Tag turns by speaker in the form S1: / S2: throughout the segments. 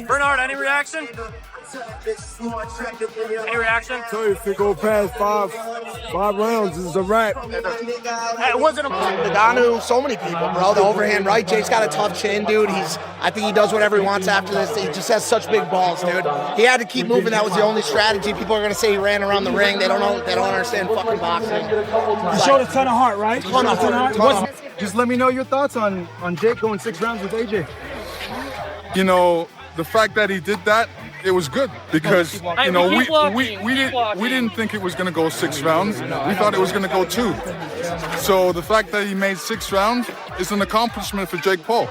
S1: Bernard, any reaction? Any reaction?
S2: So if you go past five rounds, it's a wrap.
S1: It wasn't a...
S3: Ngannou, so many people, bro. The overhand right. Jake's got a tough chin, dude. I think he does whatever he wants after this. He just has such big balls, dude. He had to keep moving. That was the only strategy. People are gonna say he ran around the ring. They don't know. They don't understand fucking boxing.
S4: You showed a ton of heart, right?
S3: Ton of heart.
S2: Just let me know your thoughts on Jake going 6 rounds with AJ.
S5: You know, the fact that he did that, it was good because you know we didn't think it was going to go 6 rounds. We thought it was going to go 2. So the fact that he made 6 rounds is an accomplishment for Jake Paul.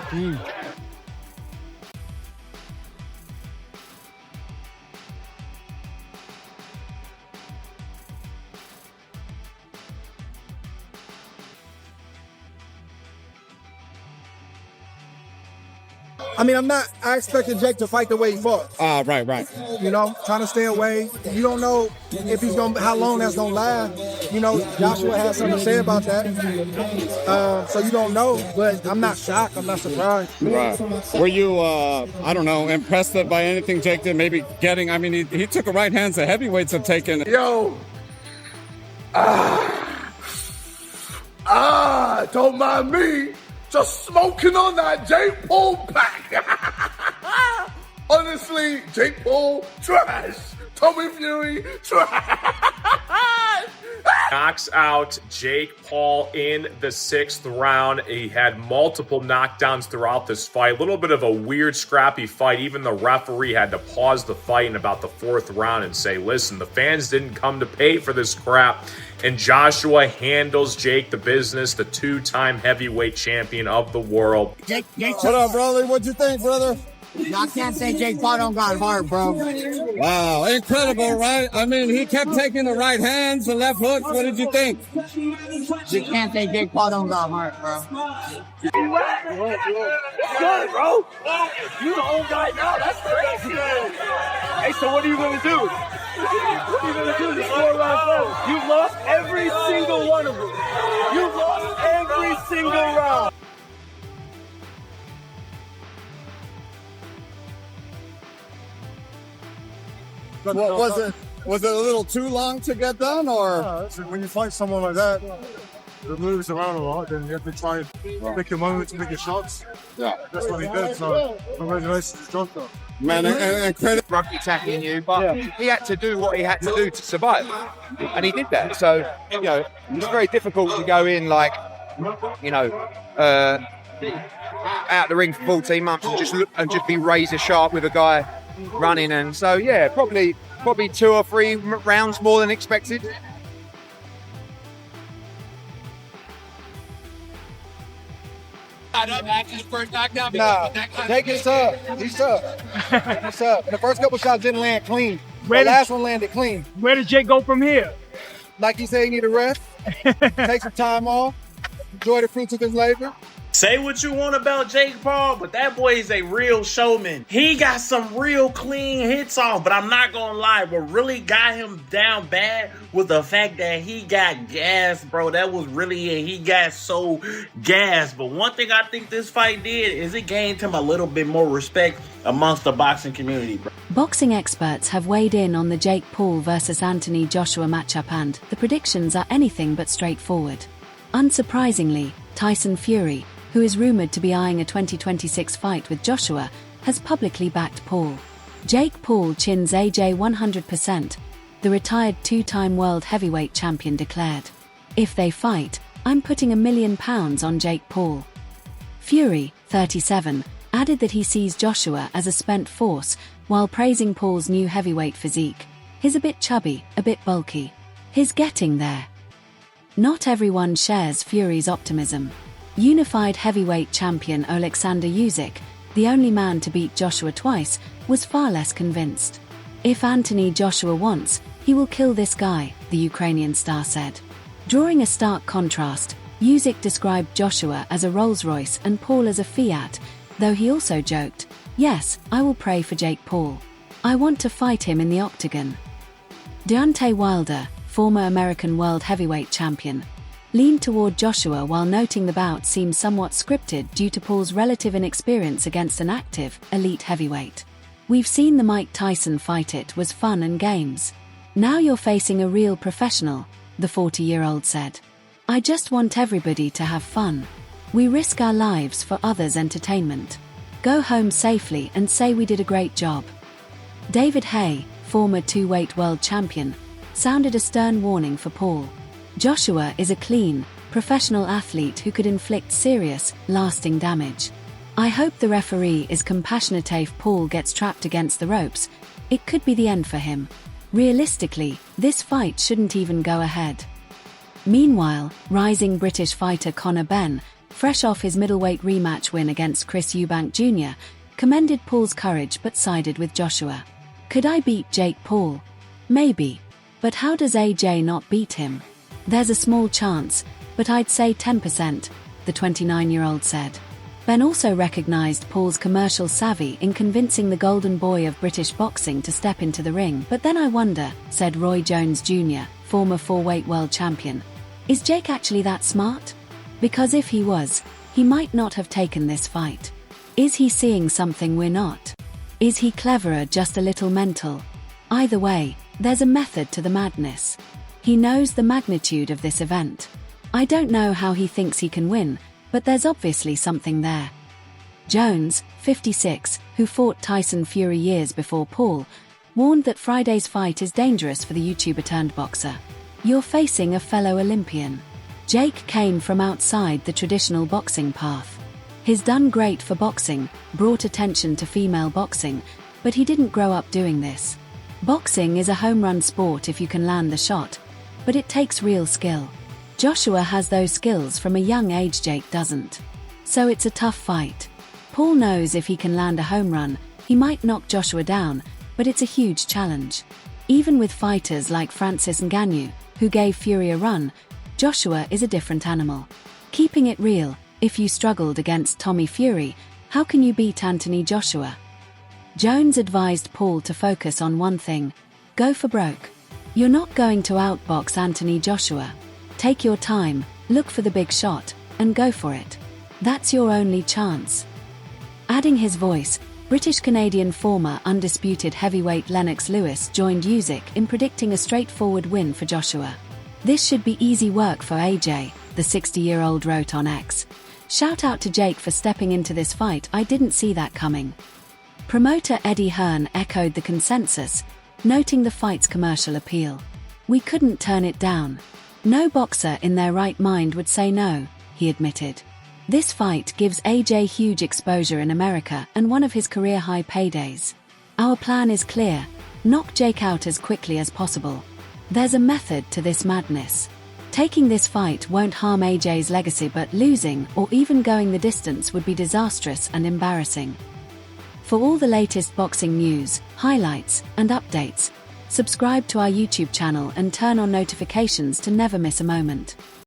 S2: I mean, I expected Jake to fight the way he fought.
S6: Right.
S2: You know, trying to stay away. You don't know if how long that's gonna last. You know, Joshua has something to say about that. So you don't know, but I'm not shocked. I'm not surprised.
S6: Right. Were you, I don't know, impressed by anything Jake did? Maybe getting, I mean, he took a right hand, so heavyweights have taken.
S7: Yo. Don't mind me. Just smoking on that Jake Paul pack. Honestly, Jake Paul, trash. Tommy Fury, trash.
S8: Knocks out Jake Paul in the 6th round. He had multiple knockdowns throughout this fight. A little bit of a weird, scrappy fight. Even the referee had to pause the fight in about the 4th round and say, listen, the fans didn't come to pay for this crap. And Joshua handles Jake the business, the 2-time heavyweight champion of the world.
S2: Jake, what up, brother? What'd you think, brother?
S3: I can't say Jake Paul don't got heart, bro.
S6: Wow, incredible, right? I mean, he kept taking the right hands, the left hooks. What did you think?
S3: You can't say Jake Paul don't got heart, bro.
S7: Good, bro. You the old guy now. That's crazy. Hey, so what are you going to do? What are you going to do this 4 round fight? You've lost every single one of them. You've lost every single round.
S6: Was it a little too long to get done, or?
S2: When you fight someone like that, that moves around a lot, then you have to try and pick your moments, pick your shots.
S6: Yeah.
S2: That's what he did, so congratulations to Joshua.
S6: Man, and credit.
S3: Rugby attacking you, but he had to do what he had to do to survive, and he did that. So, you know, it's very difficult to go in like, you know, out the ring for 14 months and just be razor sharp with a guy running. And so, yeah, probably 2 or 3 rounds more than expected.
S2: Nah, Jake is tough. He's tough. He's tough. The first couple shots didn't land clean. The last one landed clean.
S4: Where did Jake go from here?
S2: Like you said, he need a rest. Take some time off. Enjoy the fruits of his labor.
S9: Say what you want about Jake Paul, but that boy is a real showman. He got some real clean hits off, but I'm not gonna lie, what really got him down bad was the fact that he got gassed, bro. That was really it. He got so gassed. But one thing I think this fight did is it gained him a little bit more respect amongst the boxing community, bro.
S10: Boxing experts have weighed in on the Jake Paul versus Anthony Joshua matchup, and the predictions are anything but straightforward. Unsurprisingly, Tyson Fury, who is rumored to be eyeing a 2026 fight with Joshua, has publicly backed Paul. Jake Paul chins AJ 100%, the retired 2-time world heavyweight champion declared. If they fight, I'm putting £1 million on Jake Paul. Fury, 37, added that he sees Joshua as a spent force while praising Paul's new heavyweight physique. He's a bit chubby, a bit bulky. He's getting there. Not everyone shares Fury's optimism. Unified heavyweight champion Alexander Usyk, the only man to beat Joshua twice, was far less convinced. If Anthony Joshua wants, he will kill this guy, the Ukrainian star said. Drawing a stark contrast, Usyk described Joshua as a Rolls-Royce and Paul as a Fiat, though he also joked, "Yes, I will pray for Jake Paul. I want to fight him in the octagon." Deontay Wilder, former American world heavyweight champion, leaned toward Joshua while noting the bout seemed somewhat scripted due to Paul's relative inexperience against an active, elite heavyweight. "We've seen the Mike Tyson fight. It was fun and games. Now you're facing a real professional," the 40-year-old said. "I just want everybody to have fun. We risk our lives for others' entertainment. Go home safely and say we did a great job." David Haye, former two-weight world champion, sounded a stern warning for Paul. "Joshua is a clean, professional athlete who could inflict serious, lasting damage. I hope the referee is compassionate if Paul gets trapped against the ropes. It could be the end for him. Realistically, this fight shouldn't even go ahead." Meanwhile, rising British fighter Conor Benn, fresh off his middleweight rematch win against Chris Eubank Jr., commended Paul's courage but sided with Joshua. "Could I beat Jake Paul? Maybe. But how does AJ not beat him? There's a small chance, but I'd say 10%, the 29-year-old said. Ben also recognized Paul's commercial savvy in convincing the golden boy of British boxing to step into the ring. "But then I wonder," said Roy Jones Jr., former four-weight world champion, "is Jake actually that smart? Because if he was, he might not have taken this fight. Is he seeing something we're not? Is he cleverer, just a little mental? Either way, there's a method to the madness. He knows the magnitude of this event. I don't know how he thinks he can win, but there's obviously something there." Jones, 56, who fought Tyson Fury years before Paul, warned that Friday's fight is dangerous for the YouTuber-turned-boxer. "You're facing a fellow Olympian. Jake came from outside the traditional boxing path. He's done great for boxing, brought attention to female boxing, but he didn't grow up doing this. Boxing is a home run sport if you can land the shot, but it takes real skill. Joshua has those skills from a young age, Jake doesn't. So it's a tough fight. Paul knows if he can land a home run, he might knock Joshua down, but it's a huge challenge. Even with fighters like Francis Ngannou, who gave Fury a run, Joshua is a different animal. Keeping it real, if you struggled against Tommy Fury, how can you beat Anthony Joshua?" Jones advised Paul to focus on one thing: go for broke. "You're not going to outbox Anthony Joshua. Take your time, look for the big shot, and go for it. That's your only chance." Adding his voice, British-Canadian former undisputed heavyweight Lennox Lewis joined Usyk in predicting a straightforward win for Joshua. "This should be easy work for AJ," the 60-year-old wrote on X. "Shout out to Jake for stepping into this fight. I didn't see that coming." Promoter Eddie Hearn echoed the consensus, noting the fight's commercial appeal. "We couldn't turn it down. No boxer in their right mind would say no," he admitted. "This fight gives AJ huge exposure in America and one of his career-high paydays. Our plan is clear: knock Jake out as quickly as possible. There's a method to this madness. Taking this fight won't harm AJ's legacy, but losing or even going the distance would be disastrous and embarrassing." For all the latest boxing news, highlights, and updates, subscribe to our YouTube channel and turn on notifications to never miss a moment.